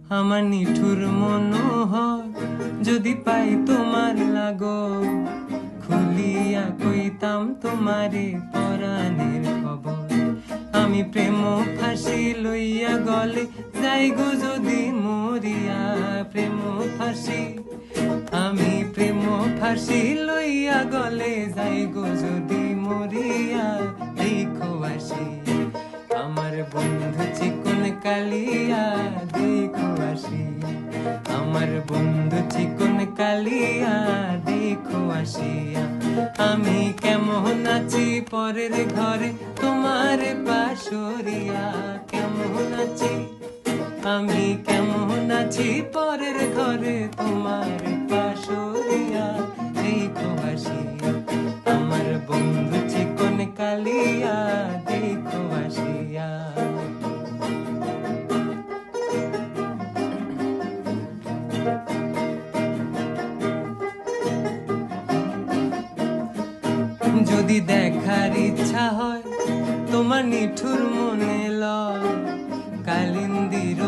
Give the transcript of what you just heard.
আমার নিঠুর মনোহর যদি পাই তোমার লাগো, খুলিয়া কইতাম তোমারে পরাণের খবর। আমি প্রেম ফাঁসি লইয়া গলে যাই গো যদি মরিয়া, প্রেম ফাঁসি আমি প্রেম ফাঁসি লইয়া গলে যাই গো যদি মরিয়া। দেখো আসি আমার বন্ধু চিকন কালিয়া, দেখো আসি আমার বন্ধু চিকন কালিয়া, দেখো আসিয়া। আমি কেমন আছি পরের ঘরে তোমার পাশরিয়া, কেমন আছি আমি কেমন আছি পরের ঘরে তোমার পাশরিয়া। দেখো আসিয়া আমার বন্ধু চিকন কালিয়া, দেখো আসিয়া। যদি দেখার ইচ্ছা হয় তোমার নিঠুর মনে লয়, কালিন্দির